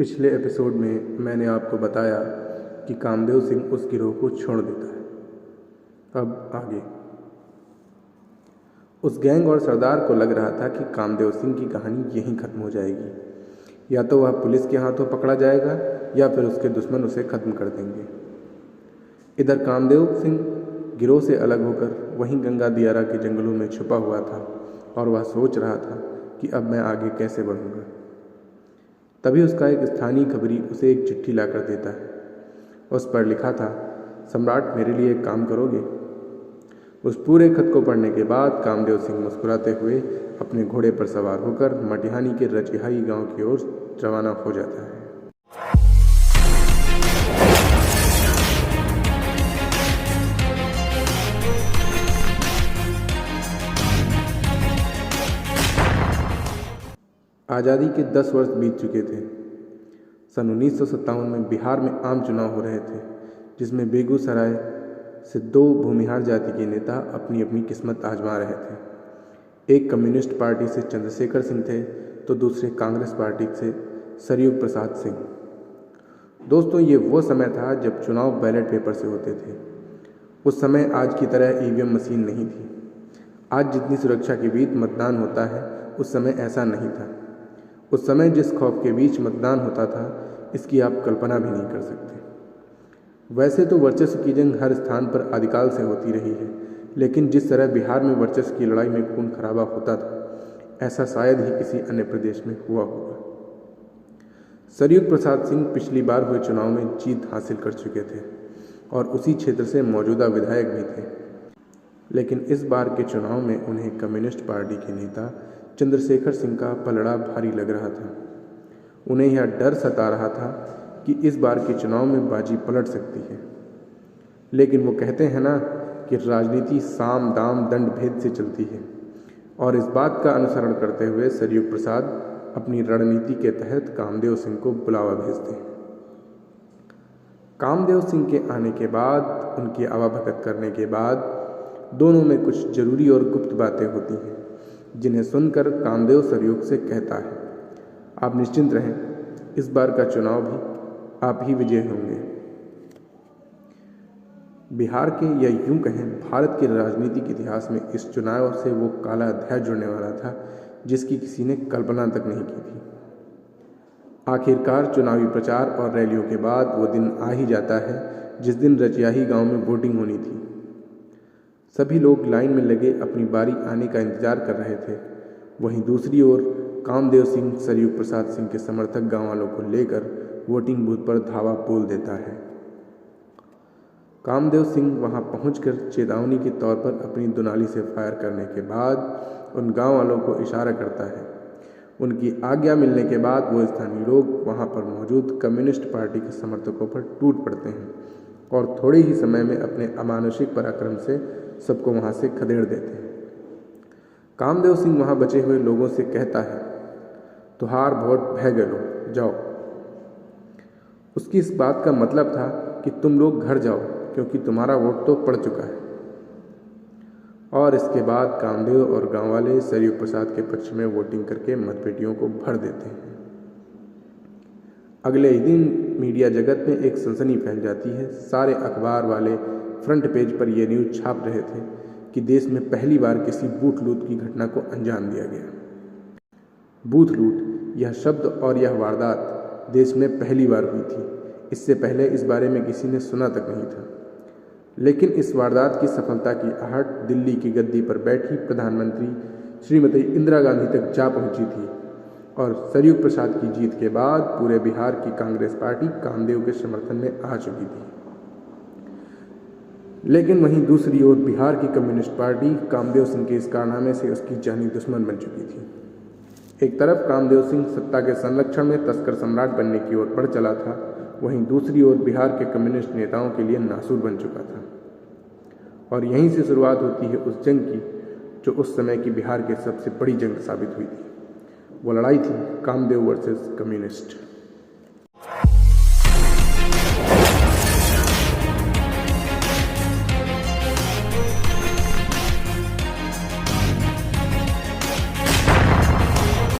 पिछले एपिसोड में मैंने आपको बताया कि कामदेव सिंह उस गिरोह को छोड़ देता है। अब आगे। उस गैंग और सरदार को लग रहा था कि कामदेव सिंह की कहानी यहीं ख़त्म हो जाएगी। या तो वह पुलिस के हाथों पकड़ा जाएगा या फिर उसके दुश्मन उसे ख़त्म कर देंगे। इधर कामदेव सिंह गिरोह से अलग होकर वहीं गंगा दियारा के जंगलों में छुपा हुआ था और वह सोच रहा था कि अब मैं आगे कैसे बढ़ूँगा। तभी उसका एक स्थानीय खबरी उसे एक चिट्ठी लाकर देता है। उस पर लिखा था, सम्राट मेरे लिए एक काम करोगे? उस पूरे खत को पढ़ने के बाद कामदेव सिंह मुस्कुराते हुए अपने घोड़े पर सवार होकर मटिहानी के रजहाई गांव की ओर रवाना हो जाता है। आज़ादी के 10 वर्ष बीत चुके थे। सन 1957 में बिहार में आम चुनाव हो रहे थे, जिसमें बेगूसराय से 2 भूमिहार जाति के नेता अपनी अपनी किस्मत आजमा रहे थे। एक कम्युनिस्ट पार्टी से चंद्रशेखर सिंह थे तो दूसरे कांग्रेस पार्टी से सरयुग प्रसाद सिंह। दोस्तों, ये वो समय था जब चुनाव बैलेट पेपर से होते थे। उस समय आज की तरह ईवीएम मशीन नहीं थी। आज जितनी सुरक्षा के बीच मतदान होता है, उस समय ऐसा नहीं था। उस समय जिस खौफ के बीच मतदान होता था, इसकी आप कल्पना भी नहीं कर सकते। वैसे तो वर्चस्व की जंग हर स्थान पर आदिकाल से होती रही है, लेकिन जिस तरह बिहार में वर्चस्व की लड़ाई में खून खराबा होता था, ऐसा शायद ही किसी अन्य प्रदेश में हुआ होगा। सरयुग प्रसाद सिंह पिछली बार हुए चुनाव में जीत हासिल कर चुके थे और उसी क्षेत्र से मौजूदा विधायक भी थे, लेकिन इस बार के चुनाव में उन्हें कम्युनिस्ट पार्टी के नेता चंद्रशेखर सिंह का पलड़ा भारी लग रहा था। उन्हें यह डर सता रहा था कि इस बार के चुनाव में बाजी पलट सकती है। लेकिन वो कहते हैं ना कि राजनीति साम दाम दंड भेद से चलती है, और इस बात का अनुसरण करते हुए सरयुग प्रसाद अपनी रणनीति के तहत कामदेव सिंह को बुलावा भेजते हैं। कामदेव सिंह के आने के बाद, उनकी आवाभगत करने के बाद दोनों में कुछ जरूरी और गुप्त बातें होती हैं, जिन्हें सुनकर कामदेव सरयुग से कहता है, आप निश्चिंत रहें, इस बार का चुनाव भी आप ही विजय होंगे। बिहार के या यूं कहें भारत के राजनीतिक इतिहास में इस चुनाव से वो काला अध्याय जुड़ने वाला था जिसकी किसी ने कल्पना तक नहीं की थी। आखिरकार चुनावी प्रचार और रैलियों के बाद वो दिन आ ही जाता है जिस दिन रजयाही गांव में वोटिंग होनी थी। सभी लोग लाइन में लगे अपनी बारी आने का इंतजार कर रहे थे। वहीं दूसरी ओर कामदेव सिंह सरयुग प्रसाद सिंह के समर्थक गांव वालों को लेकर वोटिंग बूथ पर धावा बोल देता है। कामदेव सिंह वहां पहुंचकर चेतावनी के तौर पर अपनी दुनाली से फायर करने के बाद उन गांव वालों को इशारा करता है। उनकी आज्ञा मिलने के बाद वो स्थानीय लोग वहां पर मौजूद कम्युनिस्ट पार्टी के समर्थकों पर टूट पड़ते हैं और थोड़े ही समय में अपने अमानुषिक पराक्रम से सबको वहां से खदेड़ देते हैं। कामदेव सिंह वहां बचे हुए लोगों से कहता है, तुहार वोट भय गलो, जाओ। उसकी इस बात का मतलब था कि तुम लोग घर जाओ, क्योंकि तुम्हारा वोट तो पड़ चुका है। और इसके बाद कामदेव और गांव वाले सरयुग प्रसाद के पक्ष में वोटिंग करके मतपेटियों को भर देते हैं। अगले ही दिन मीडिया जगत में एक सनसनी फैल जाती है। सारे अखबार वाले फ्रंट पेज पर यह न्यूज़ छाप रहे थे कि देश में पहली बार किसी बूथ लूट की घटना को अंजाम दिया गया। बूथ लूट, यह शब्द और यह वारदात देश में पहली बार हुई थी। इससे पहले इस बारे में किसी ने सुना तक नहीं था। लेकिन इस वारदात की सफलता की आहट दिल्ली की गद्दी पर बैठी प्रधानमंत्री श्रीमती इंदिरा गांधी तक जा पहुंची थी और सरयुग प्रसाद की जीत के बाद पूरे बिहार की कांग्रेस पार्टी कामदेव के समर्थन में आ चुकी थी। लेकिन वहीं दूसरी ओर बिहार की कम्युनिस्ट पार्टी कामदेव सिंह के इस कारनामे से उसकी जानी दुश्मन बन चुकी थी। एक तरफ कामदेव सिंह सत्ता के संरक्षण में तस्कर सम्राट बनने की ओर बढ़ चला था, वहीं दूसरी ओर बिहार के कम्युनिस्ट नेताओं के लिए नासूर बन चुका था। और यहीं से शुरुआत होती है उस जंग की जो उस समय की बिहार की सबसे बड़ी जंग साबित हुई थी। वो लड़ाई थी कामदेव वर्सेस कम्युनिस्ट।